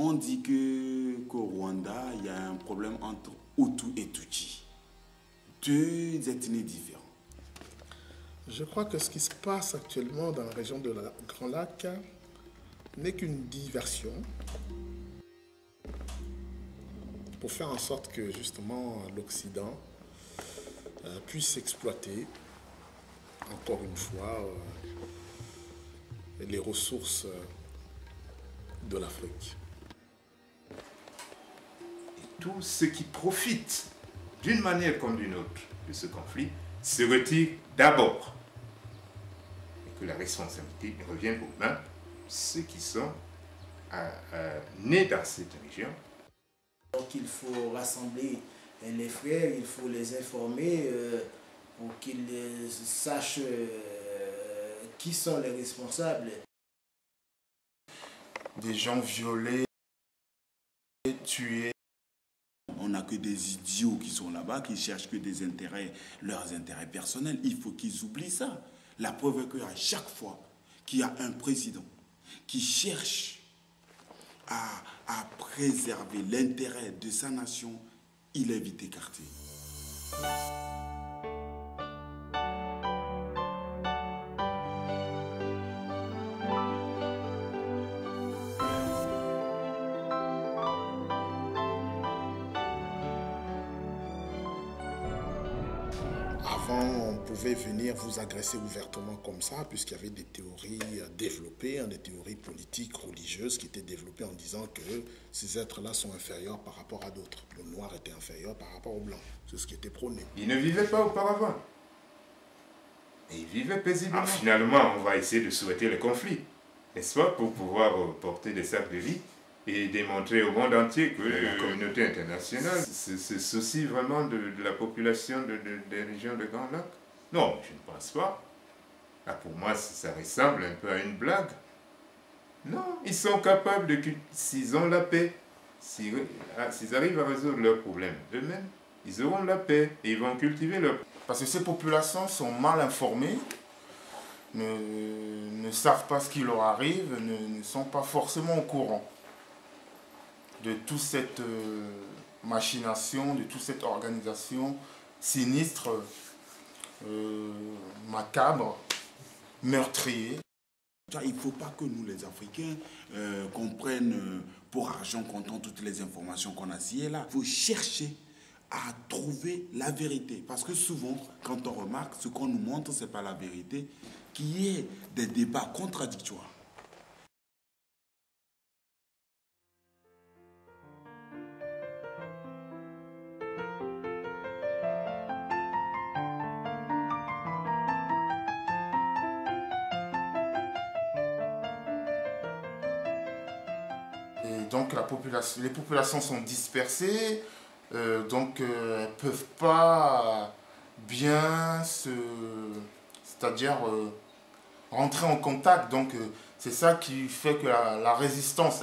On dit qu'au Rwanda, il y a un problème entre Hutu et Tutsi. Deux ethnies différentes. Je crois que ce qui se passe actuellement dans la région de la Grand Lac n'est qu'une diversion pour faire en sorte que justement l'Occident puisse exploiter encore une fois les ressources de l'Afrique. Et tous ceux qui profitent d'une manière comme d'une autre de ce conflit se retirent d'abord. Et que la responsabilité revient aux mains de ceux qui sont nés dans cette région. Donc il faut rassembler les frères, il faut les informer pour qu'ils sachent qui sont les responsables. Des gens violés, tués. On n'a que des idiots qui sont là-bas, qui cherchent que des intérêts, leurs intérêts personnels. Il faut qu'ils oublient ça. La preuve est qu'à chaque fois qu'il y a un président qui cherche à préserver l'intérêt de sa nation, il est vite écarté. Avant, on pouvait venir vous agresser ouvertement comme ça, puisqu'il y avait des théories développées, des théories politiques, religieuses, qui étaient développées en disant que ces êtres-là sont inférieurs par rapport à d'autres. Le noir était inférieur par rapport au blanc. C'est ce qui était prôné. Ils ne vivaient pas auparavant. Et ils vivaient paisiblement. Finalement, on va essayer de souhaiter le conflit, n'est-ce pas, pour pouvoir porter des sacs de riz et démontrer au monde entier que la communauté internationale se soucie vraiment de la population des régions de Grand Lac. Non, je ne pense pas. Là, pour moi, ça ressemble un peu à une blague. Non, ils sont capables de... S'ils ont la paix, s'ils arrivent à résoudre leurs problèmes eux-mêmes, ils auront la paix et ils vont cultiver leur... Parce que ces populations sont mal informées, ne savent pas ce qui leur arrive, ne sont pas forcément au courant de toute cette machination, de toute cette organisation sinistre, macabre, meurtrier. Il ne faut pas que nous, les Africains, qu'on prenne pour argent comptant toutes les informations qu'on a sciées là. Il faut chercher à trouver la vérité. Parce que souvent, quand on remarque, ce qu'on nous montre, ce n'est pas la vérité, qu'il y ait des débats contradictoires. Et donc les populations sont dispersées, donc elles ne peuvent pas bien c'est-à-dire rentrer en contact. Donc c'est ça qui fait que la résistance,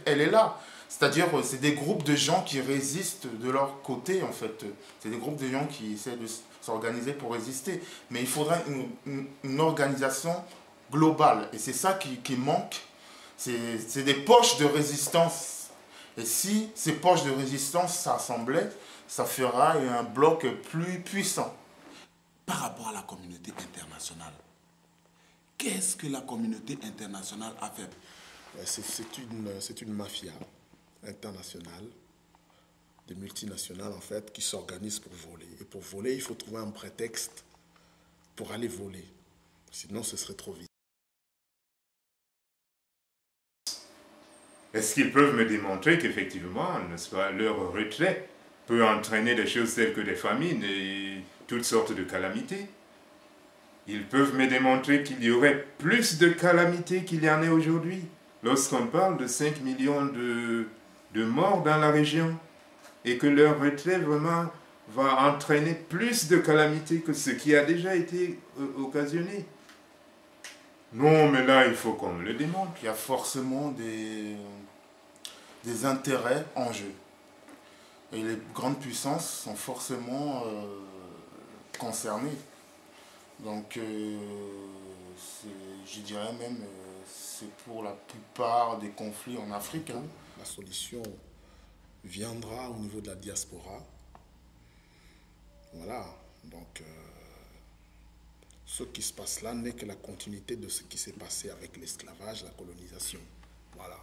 elle est là. C'est-à-dire c'est des groupes de gens qui résistent de leur côté en fait. C'est des groupes de gens qui essaient de s'organiser pour résister. Mais il faudrait une organisation globale. Et c'est ça qui manque. C'est des poches de résistance. Et si ces poches de résistance s'assemblaient, ça fera un bloc plus puissant. Par rapport à la communauté internationale, qu'est-ce que la communauté internationale a fait? C'est une mafia internationale, des multinationales en fait, qui s'organisent pour voler. Et pour voler, il faut trouver un prétexte pour aller voler. Sinon, ce serait trop vite. Est-ce qu'ils peuvent me démontrer qu'effectivement, n'est-ce pas, leur retrait peut entraîner des choses telles que des famines et toutes sortes de calamités? Ils peuvent me démontrer qu'il y aurait plus de calamités qu'il y en a aujourd'hui, lorsqu'on parle de 5 millions de morts dans la région, et que leur retrait vraiment va entraîner plus de calamités que ce qui a déjà été occasionné. Non, mais là, il faut qu'on me le démontre. Il y a forcément des intérêts en jeu. Et les grandes puissances sont forcément concernées. Donc, je dirais même, c'est pour la plupart des conflits en Afrique. Hein. La solution viendra au niveau de la diaspora. Voilà, donc ce qui se passe là n'est que la continuité de ce qui s'est passé avec l'esclavage, la colonisation. Voilà.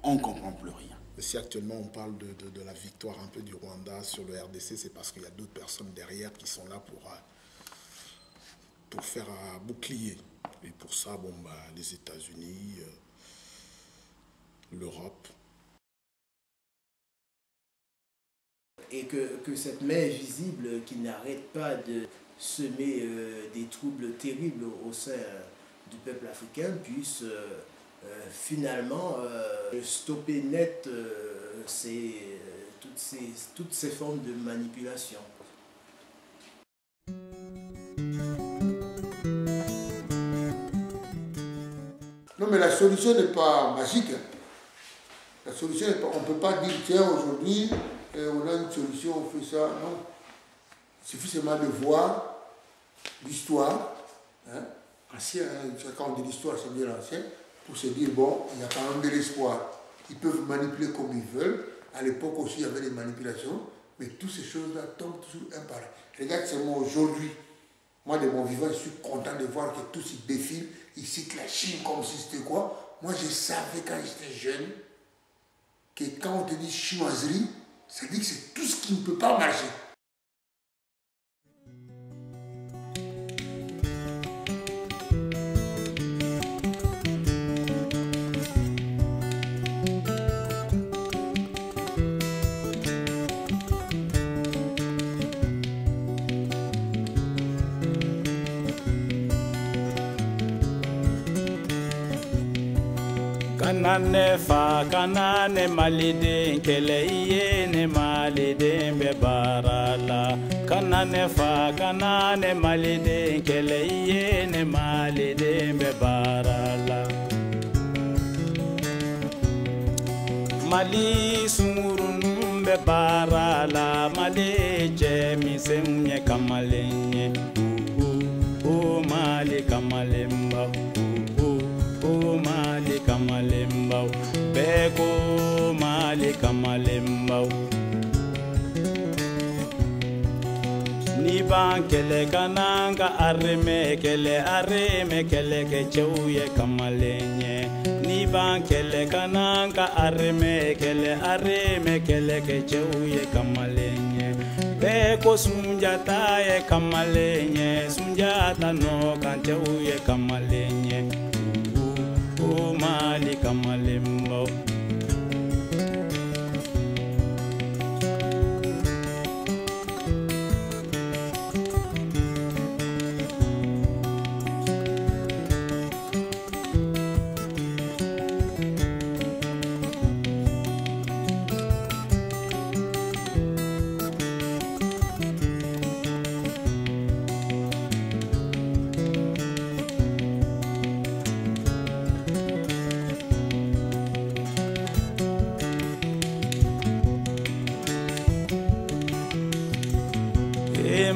On ne comprend plus rien. Et si actuellement on parle de la victoire un peu du Rwanda sur le RDC, c'est parce qu'il y a d'autres personnes derrière qui sont là pour faire un bouclier. Et pour ça, bon, bah, les États-Unis, l'Europe. Et que cette main invisible qui n'arrête pas de semer des troubles terribles au sein du peuple africain puisse finalement stopper net toutes ces formes de manipulation. Non, mais la solution n'est pas magique. Hein. La solution n'est pas, on ne peut pas dire, tiens, aujourd'hui, on a une solution, on fait ça. Non. Il suffit seulement de voir l'histoire. Hein. Ancien, quand on dit l'histoire, c'est bien ancien, pour se dire, bon, il y a quand même de l'espoir. Ils peuvent manipuler comme ils veulent. À l'époque aussi, il y avait des manipulations. Mais toutes ces choses-là tombent toujours un par un. Regarde seulement aujourd'hui. Moi, de mon vivant, je suis content de voir que tout se défile. Ils citent la Chine comme si c'était quoi. Moi, je savais quand j'étais jeune que quand on te dit chinoiserie, ça dit que c'est tout ce qui ne peut pas marcher. Kanane fa kanane maliden kele iye ne maliden be barala. Kanane fa kanane maliden kele iye ne maliden be barala. Mali sumurun be barala. Mali jemi semye kamalenye. O mali kamalemba. Mali kamalemba, beko mali kamalemba. Ni ban kele kananga areme kele ke chouye kamalenye. Ni ban kele kananga areme kele ke chouye kamalenye. Beko sunjata ye kamalenye, sunjata no kan chouye kamalenye. O mali kamalemba.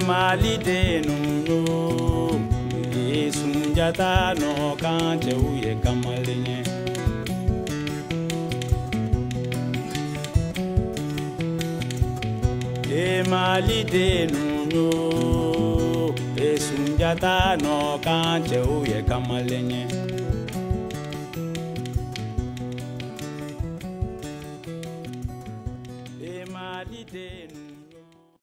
Mali de nuno, sunjata no kante uye kamalenye. Mali de nuno, sunjata no kante uye kamalenye. Mali de nuno.